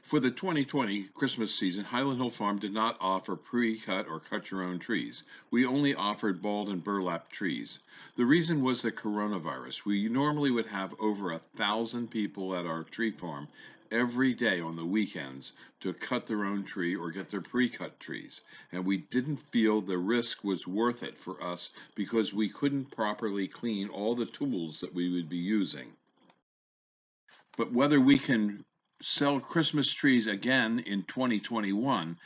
For the 2020 Christmas season, Highland Hill Farm did not offer pre-cut or cut your own trees. We only offered balled and burlap trees. The reason was the coronavirus. We normally would have over 1,000 people at our tree farm every day on the weekends to cut their own tree or get their pre-cut trees. And we didn't feel the risk was worth it for us because we couldn't properly clean all the tools that we would be using. But whether we can sell Christmas trees again in 2021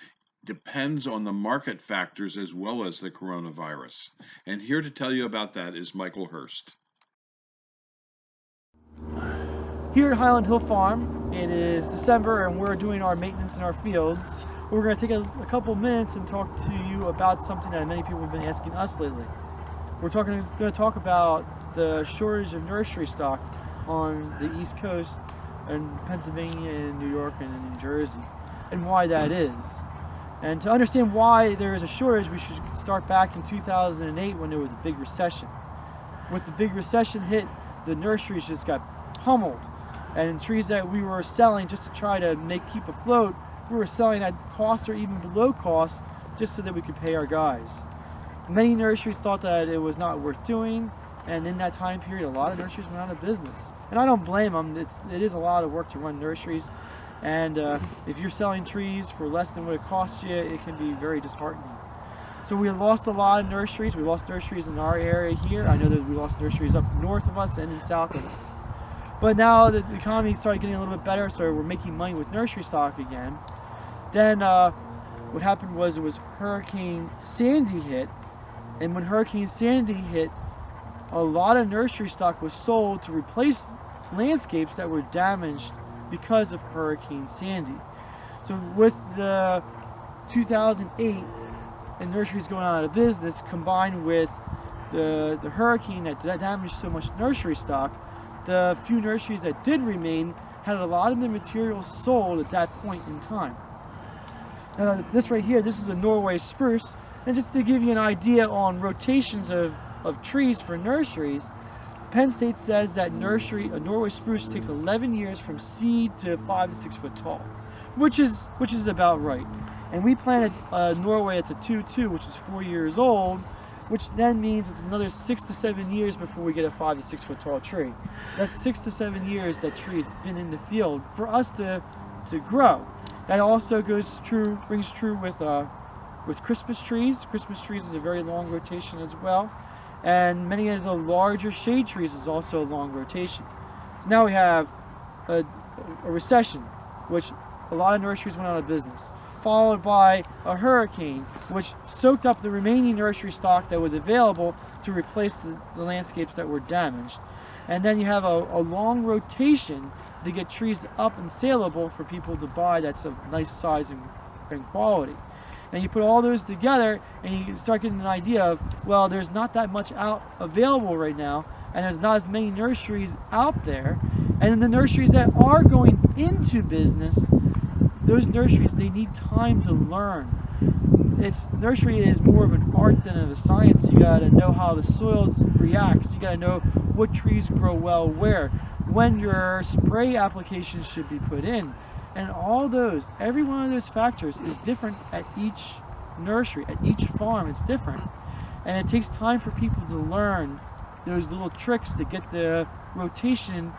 depends on the market factors as well as the coronavirus. And here to tell you about that is Michael Hurst. Here at Highland Hill Farm, it is December and we're doing our maintenance in our fields. We're going to take a couple minutes and talk to you about something that many people have been asking us lately. We're going to talk about the shortage of nursery stock on the East Coast in Pennsylvania and New York and in New Jersey, and why that is. And to understand why there is a shortage, we should start back in 2008 when there was a big recession. With the big recession hit, the nurseries just got pummeled, and trees that we were selling just to try to keep afloat, we were selling at cost or even below cost just so that we could pay our guys. Many nurseries thought that it was not worth doing, and in that time period a lot of nurseries went out of business. And I don't blame them. It is a lot of work to run nurseries, and if you're selling trees for less than what it costs you, it can be very disheartening. So we lost a lot of nurseries. We lost nurseries in our area here. I know that we lost nurseries up north of us and in south of us. But now that the economy started getting a little bit better, so we're making money with nursery stock again. Then what happened was it was Hurricane Sandy hit, and when Hurricane Sandy hit, a lot of nursery stock was sold to replace landscapes that were damaged because of Hurricane Sandy. So with the 2008 and nurseries going out of business, combined with the hurricane that damaged so much nursery stock, the few nurseries that did remain had a lot of the materials sold at that point in time. This right here, this is a Norway spruce, and just to give you an idea on rotations of trees for nurseries, Penn State says that a Norway spruce takes 11 years from seed to 5 to 6 foot tall, which is about right. And we planted Norway, it's a 2-2, which is 4 years old, which then means it's another 6 to 7 years before we get a 5 to 6 foot tall tree. That's 6 to 7 years that tree's been in the field for us to grow. That also rings true with Christmas trees. Christmas trees is a very long rotation as well. And many of the larger shade trees is also a long rotation. So now we have a recession, which a lot of nurseries went out of business, followed by a hurricane, which soaked up the remaining nursery stock that was available to replace the landscapes that were damaged. And then you have a long rotation to get trees up and saleable for people to buy that's of nice size and quality. And you put all those together and you start getting an idea of, well, there's not that much available right now, and there's not as many nurseries out there. And then the nurseries that are going into business, those nurseries, they need time to learn. Nursery is more of an art than of a science. You gotta know how the soil reacts. You gotta know what trees grow well where, when your spray applications should be put in. And every one of those factors is different at each nursery, at each farm, it's different. And it takes time for people to learn those little tricks to get the rotation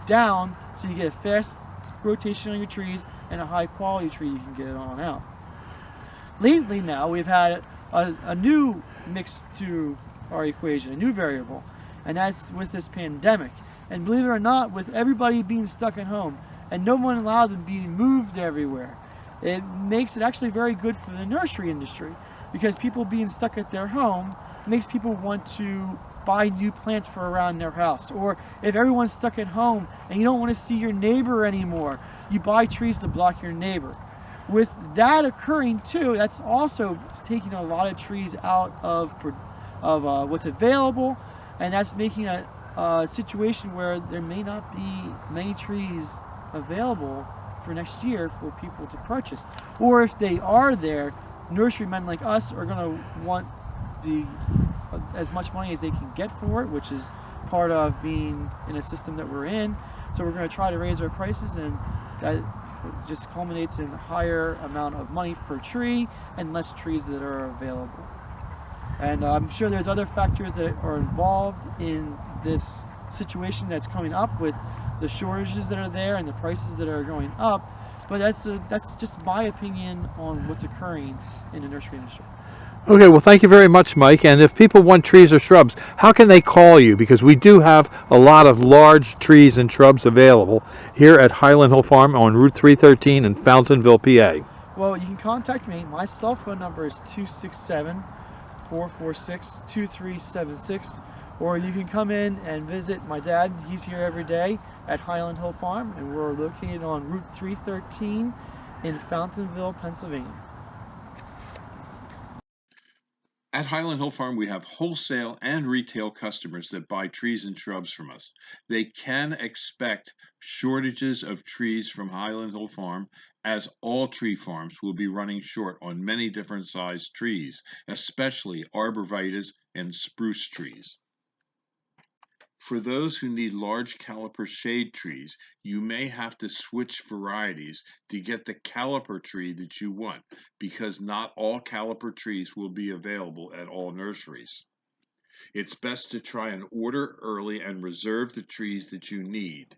down so you get a fast rotation on your trees and a high quality tree you can get it on out. Lately now, we've had a new mix to our equation, a new variable, and that's with this pandemic. And believe it or not, with everybody being stuck at home, and no one allowed to be moved everywhere, it makes it actually very good for the nursery industry, because people being stuck at their home makes people want to buy new plants for around their house. Or if everyone's stuck at home and you don't want to see your neighbor anymore, you buy trees to block your neighbor. With that occurring too, that's also taking a lot of trees out of what's available, and that's making a situation where there may not be many trees available for next year for people to purchase. Or if they are there, nurserymen like us are going to want as much money as they can get for it, which is part of being in a system that we're in. So we're going to try to raise our prices, and It just culminates in a higher amount of money per tree and less trees that are available. And I'm sure there's other factors that are involved in this situation that's coming up with the shortages that are there and the prices that are going up. But that's just my opinion on what's occurring in the nursery industry. Okay, well, thank you very much, Mike. And if people want trees or shrubs, how can they call you? Because we do have a lot of large trees and shrubs available here at Highland Hill Farm on Route 313 in Fountainville, PA. Well, you can contact me. My cell phone number is 267-446-2376. Or you can come in and visit my dad. He's here every day at Highland Hill Farm, and we're located on Route 313 in Fountainville, Pennsylvania. At Highland Hill Farm, we have wholesale and retail customers that buy trees and shrubs from us. They can expect shortages of trees from Highland Hill Farm, as all tree farms will be running short on many different sized trees, especially arborvitaes and spruce trees. For those who need large caliper shade trees, you may have to switch varieties to get the caliper tree that you want, because not all caliper trees will be available at all nurseries. It's best to try and order early and reserve the trees that you need.